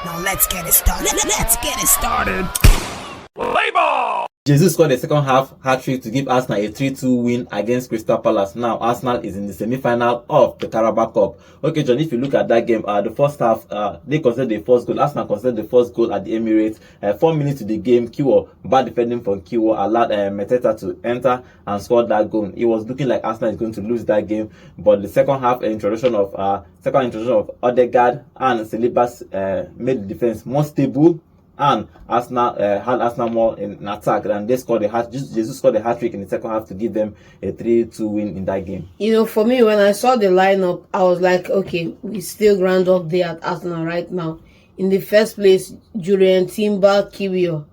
Now let's get it started. Let's get it started. Play ball! Jesus scored the second half hat-trick to give Arsenal a 3-2 win against Crystal Palace. Now, Arsenal is in the semi-final of the Carabao Cup. Okay, John, if you look at that game, the first half, they considered the first goal. Arsenal considered the first goal at the Emirates. 4 minutes to the game, Kiwo, bad defending from Kiwo, allowed Arteta to enter and score that goal. It was looking like Arsenal is going to lose that game, but the second half introduction of Odegaard and saliba made the defense more stable. And Arsenal had Arsenal more in attack, and they scored Jesus scored a hat-trick in the second half to give them a 3-2 win in that game. You know, for me, when I saw the lineup, I was like, okay, we still ground up there at Arsenal right now. In the first place, Julian Timber, Kiwior,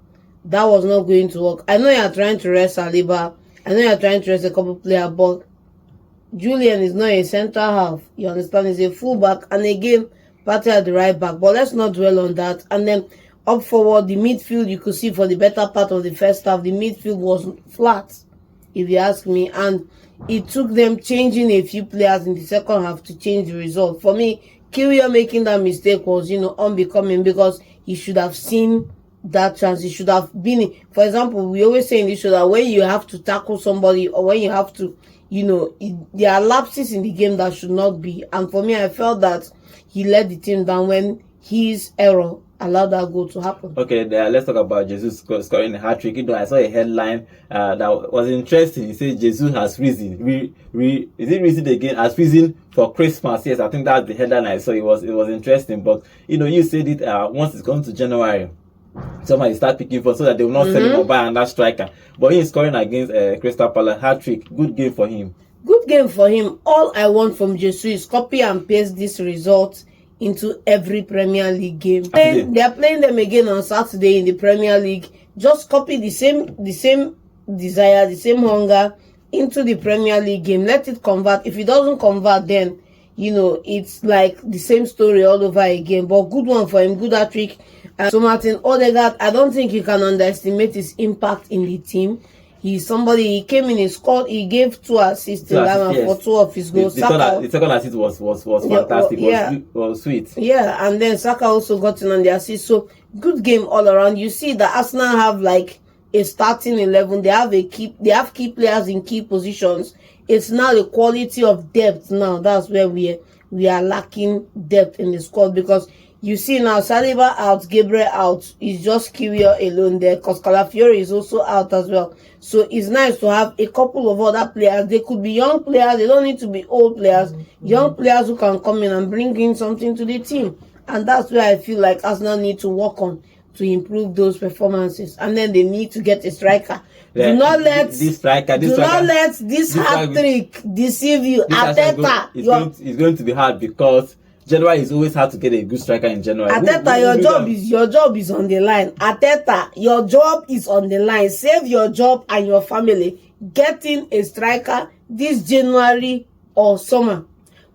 that was not going to work. I know you are trying to rest Saliba. I know you are trying to rest a couple players, but Julian is not a centre half. You understand? He's a fullback, and again, Partey at the right back. But let's not dwell on that. And then up forward, the midfield, you could see for the better part of the first half, the midfield was flat, if you ask me. And it took them changing a few players in the second half to change the result. For me, Kiwior making that mistake was, unbecoming, because he should have seen that chance. He should have been, for example, we always say in this show that when you have to tackle somebody or when you have to, there are lapses in the game that should not be. And for me, I felt that he let the team down when his error allowed that goal to happen. Okay, let's talk about Jesus scoring a hat-trick. I saw a headline that was interesting. It says Jesus has risen. Is it risen again? Has risen for Christmas. Yes, I think that's the headline I saw. It was interesting. But you said it once it's gone to January, somebody start picking for so that they will not sell him or buy another striker. But he's scoring against Crystal Palace, hat-trick. Good game for him. Good game for him. All I want from Jesus is copy and paste this result into every Premier League game. They are playing them again on Saturday in the Premier League. Just copy the same desire, the same hunger into the Premier League game. Let it convert. If it doesn't convert, then it's like the same story all over again. But good one for him, good hat-trick. So Martin Odegaard, I don't think you can underestimate his impact in the team. He's somebody, he came in, he scored, he gave 2 assists in Ghana for 2 of his goals. The second assist was fantastic, was sweet. Yeah, and then Saka also got in on the assist. So good game all around. You see that Arsenal have like a starting 11. They have key players in key positions. It's now the quality of depth now. That's where we are lacking depth in the squad, because you see now Saliba out, Gabriel out. It's just Kiwior alone there, because Calafiori is also out as well. So it's nice to have a couple of other players. They could be young players. They don't need to be old players. Young players who can come in and bring in something to the team. And that's where I feel like Arsenal need to work on to improve those performances. And then they need to get a striker. Yeah, do not let this hat-trick deceive you. Arteta, it's going to be hard, because January is always hard to get a good striker in January. Arteta, your job is on the line. Arteta, your job is on the line. Save your job and your family. Getting a striker this January or summer.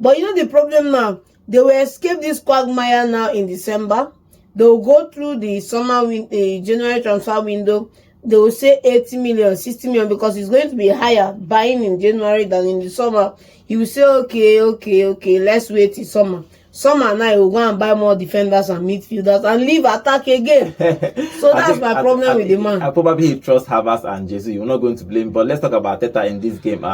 But the problem now, they will escape this quagmire now in December. They will go through the January transfer window. They will say 80 million, 60 million, because it's going to be higher buying in January than in the summer. He will say, okay, let's wait till summer. Summer now, he will go and buy more defenders and midfielders and leave attack again. So that's my problem with the man. Probably he trusts Havertz and Jesus. You're not going to blame. But let's talk about Arteta in this game.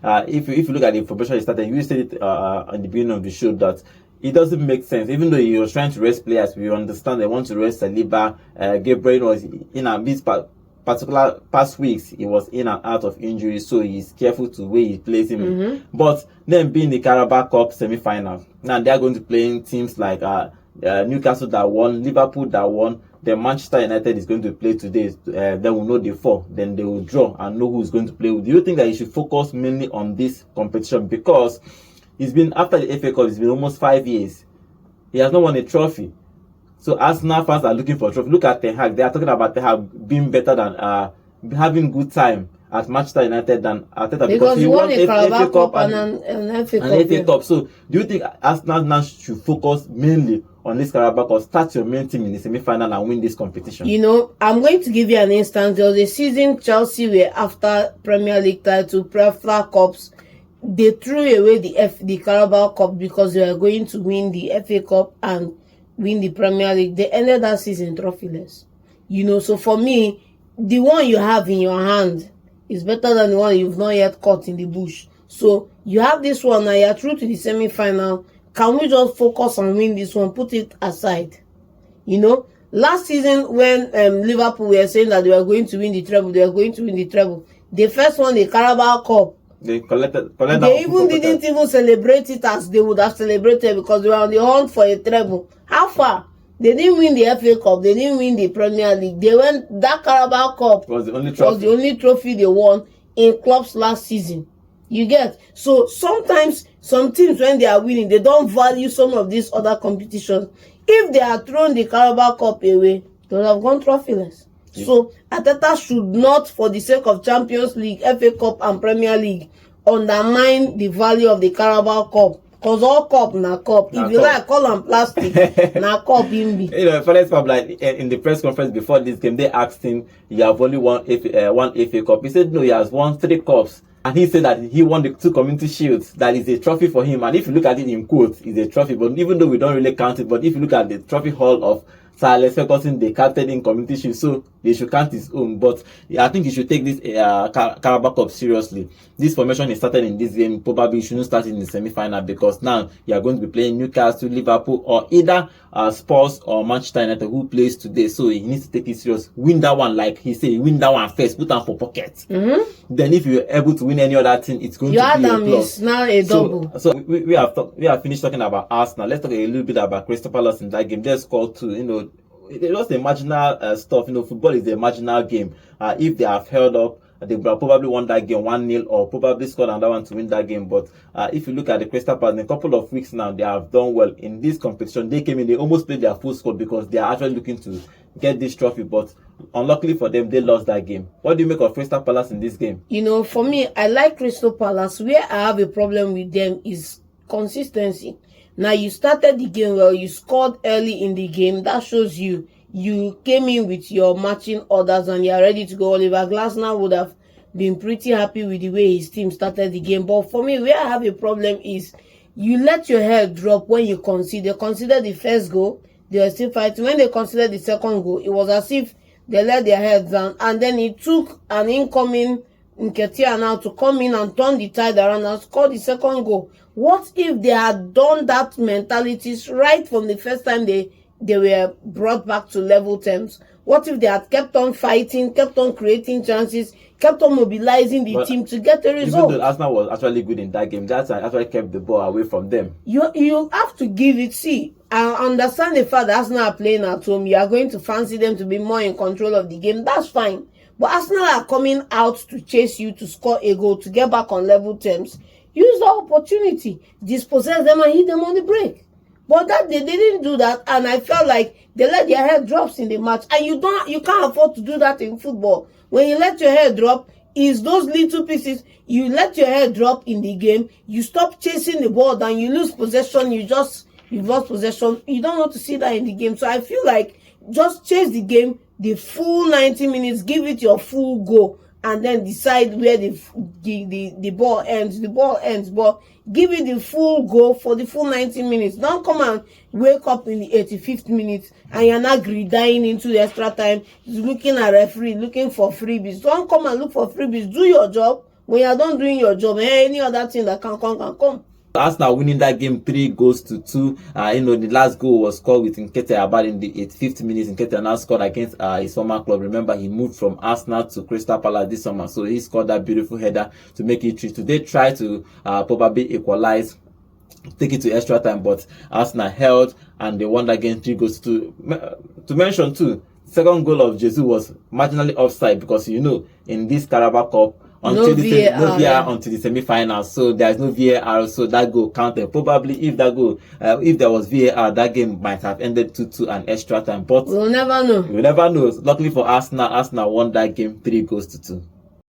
If you look at the information he started, you said it at the beginning of the show that it doesn't make sense. Even though he was trying to rest players, we understand they want to rest Saliba. Gabriel was in this particular past weeks, he was in and out of injury, so he's careful to where he plays him. But then being the Carabao Cup semi-final, now they are going to play teams like Newcastle that won, Liverpool that won, then Manchester United is going to play today. Then we'll know the 4, then they will draw and know who is going to play with. Do you think that he should focus mainly on this competition? Because it's been, after the FA Cup, it's been almost 5 years. He has not won a trophy. So Arsenal fans are looking for a trophy. Look at Ten Hag. They are talking about Ten Hag being better than having good time at Manchester United than Arteta, because he won a Carabao Cup and an FA Cup. So do you think Arsenal now should focus mainly on this Carabao Cup, start your main team in the semi-final and win this competition? I'm going to give you an instance. There was a season Chelsea were after Premier League title, after cups. They threw away the Carabao Cup because they were going to win the FA Cup and win the Premier League. They ended that season trophyless. So for me, the one you have in your hand is better than the one you've not yet caught in the bush. So you have this one now, you're through to the semi-final. Can we just focus on win this one, put it aside? Last season when Liverpool were saying that they were going to win the treble, they first won the Carabao Cup. They collected They even didn't even celebrate it as they would have celebrated because they were on the hunt for a treble. How far? They didn't win the FA Cup. They didn't win the Premier League. That Carabao Cup was the only trophy they won in clubs last season. You get? So sometimes some teams, when they are winning, they don't value some of these other competitions. If they had thrown the Carabao Cup away, they would have gone trophyless. Yeah. So Arteta should not, for the sake of Champions League, FA Cup and Premier League, undermine the value of the Carabao Cup. Because all cup na cup. If you like, call them plastic, na cup in be. First of like in the press conference before this game, they asked him, "You have only won one FA Cup." He said, "No, he has won 3 cups." And he said that he won the 2 community shields. That is a trophy for him. And if you look at it in quotes, it's a trophy. But even though we don't really count it, but if you look at the trophy haul of Sir Alex Ferguson, they captain in community shield, so they should count his own. But I think he should take this Carabao Cup seriously. This formation is started in this game. Probably shouldn't start in the semi-final because now you are going to be playing Newcastle, Liverpool, or either Spurs or Manchester United, who plays today. So he needs to take it serious. Win that one, like he said, win that one first. Put them for pocket. Then if you're able to win any other thing, it's going to be a plus. Is now a double. So we have finished talking about Arsenal. Let's talk a little bit about Crystal Palace in that game. They scored 2. It was a marginal stuff. Football is a marginal game. If they have held up, they would have probably won that game 1-0 or probably scored another one to win that game. But if you look at the Crystal Palace, in a couple of weeks now, they have done well in this competition. They came in, they almost played their full squad because they are actually looking to get this trophy. But unluckily for them, they lost that game. What do you make of Crystal Palace in this game? For me, I like Crystal Palace. Where I have a problem with them is consistency. Now, you started the game well, you scored early in the game. That shows you came in with your matching orders and you're ready to go. Oliver Glasner would have been pretty happy with the way his team started the game. But for me, where I have a problem is you let your head drop when you consider the first goal. They were still fighting. When they considered the second goal, it was as if they let their heads down. And then it took an incoming Nketiah now to come in and turn the tide around and score the second goal. What if they had done that mentalities right from the first time they were brought back to level terms? What if they had kept on fighting, kept on creating chances, kept on mobilizing the team to get a result? Even though Arsenal was actually good in that game, that's actually kept the ball away from them. You have to give it. See, I understand the fact that Arsenal are playing at home. You are going to fancy them to be more in control of the game. That's fine. But Arsenal are coming out to chase you, to score a goal, to get back on level terms. Use the opportunity, dispossess them and hit them on the break. But that they didn't do that, and I felt like they let their head drops in the match. And you can't afford to do that in football. When you let your head drop, is those little pieces. You let your head drop in the game, you stop chasing the ball, then you lose possession, you've lost possession. You don't want to see that in the game. So I feel like just chase the game the full 90 minutes, give it your full go, and then decide where the ball ends. The ball ends, but give it the full go for the full 90 minutes. Don't come and wake up in the 85th minute and you're not dying into the extra time, looking at referee, looking for freebies. Don't come and look for freebies. Do your job. When you're done doing your job, any other thing that can come. Arsenal winning that game 3-2. The last goal was scored with Nketiah in the 85th minute. Nketiah now scored against his former club. Remember, he moved from Arsenal to Crystal Palace this summer, so he scored that beautiful header to make it 3-2. They tried to probably equalize, take it to extra time, but Arsenal held and they won that game 3-2. To mention too, second goal of Jesus was marginally offside because in this Carabao Cup, until the semi-finals, so there is no VAR, so that goal counted. Probably if there was VAR, that game might have ended 2-2 and extra time. But we'll never know. Luckily for Arsenal, Arsenal won that game 3-2.